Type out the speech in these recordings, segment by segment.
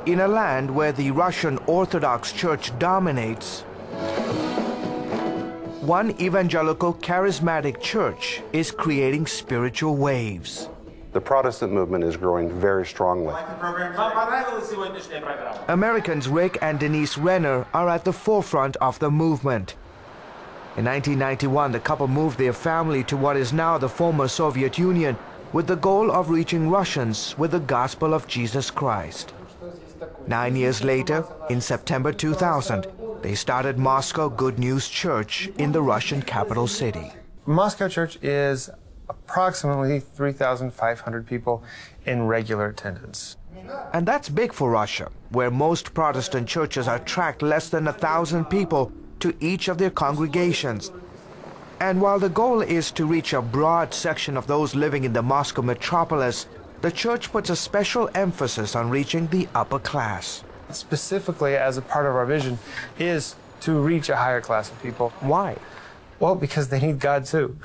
In a land where the Russian Orthodox Church dominates, one evangelical charismatic church is creating spiritual waves. The Protestant movement is growing very strongly. Americans Rick and Denise Renner are at the forefront of the movement. In 1991, the couple moved their family to what is now the former Soviet Union with the goal of reaching Russians with the gospel of Jesus Christ. 9 years later, in September 2000, they started Moscow Good News Church in the Russian capital city. Moscow Church is approximately 3,500 people in regular attendance. And that's big for Russia, where most Protestant churches attract less than 1,000 people to each of their congregations. And while the goal is to reach a broad section of those living in the Moscow metropolis, the church puts a special emphasis on reaching the upper class. Specifically, as a part of our vision, is to reach a higher class of people. Why? Well, because they need God too.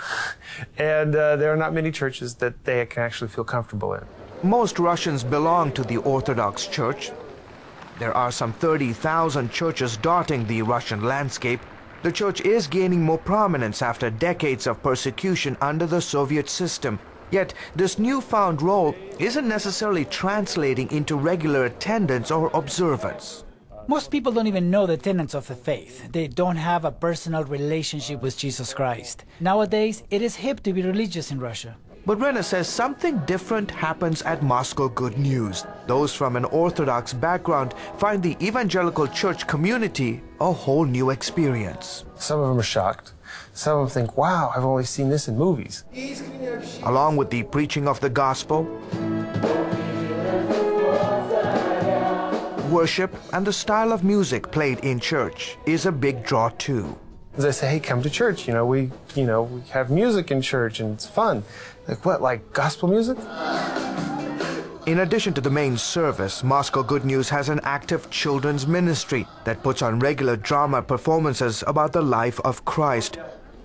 And there are not many churches that they can actually feel comfortable in. Most Russians belong to the Orthodox Church. There are some 30,000 churches dotting the Russian landscape. The church is gaining more prominence after decades of persecution under the Soviet system. Yet, this newfound role isn't necessarily translating into regular attendance or observance. Most people don't even know the tenets of the faith. They don't have a personal relationship with Jesus Christ. Nowadays, it is hip to be religious in Russia. But Renner says something different happens at Moscow Good News. Those from an Orthodox background find the evangelical church community a whole new experience. Some of them are shocked. Some of them think, wow, I've only seen this in movies. Along with the preaching of the gospel, worship and the style of music played in church is a big draw too. As I say, hey, come to church. We have music in church and it's fun. Like what, like gospel music? In addition to the main service, Moscow Good News has an active children's ministry that puts on regular drama performances about the life of Christ.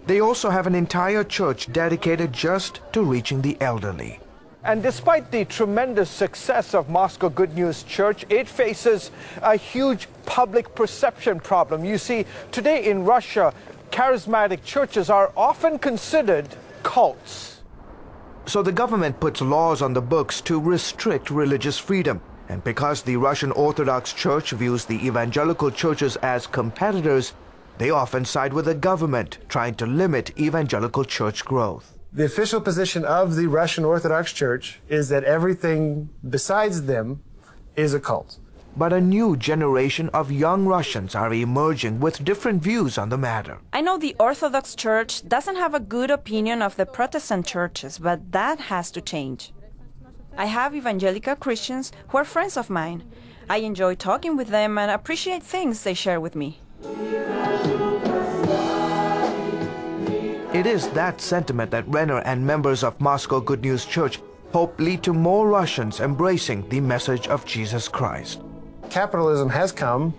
They also have an entire church dedicated just to reaching the elderly. And despite the tremendous success of Moscow Good News Church, it faces a huge public perception problem. You see, today in Russia, charismatic churches are often considered cults. So the government puts laws on the books to restrict religious freedom. And because the Russian Orthodox Church views the evangelical churches as competitors, they often side with the government, trying to limit evangelical church growth. The official position of the Russian Orthodox Church is that everything besides them is a cult. But a new generation of young Russians are emerging with different views on the matter. I know the Orthodox Church doesn't have a good opinion of the Protestant churches, but that has to change. I have evangelical Christians who are friends of mine. I enjoy talking with them and appreciate things they share with me. It is that sentiment that Renner and members of Moscow Good News Church hope lead to more Russians embracing the message of Jesus Christ. Capitalism has come.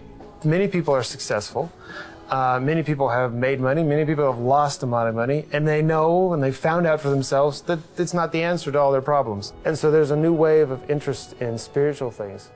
Many people are successful. Many people have made money. Many people have lost a lot of money. And they know and they found out for themselves that it's not the answer to all their problems. And so there's a new wave of interest in spiritual things.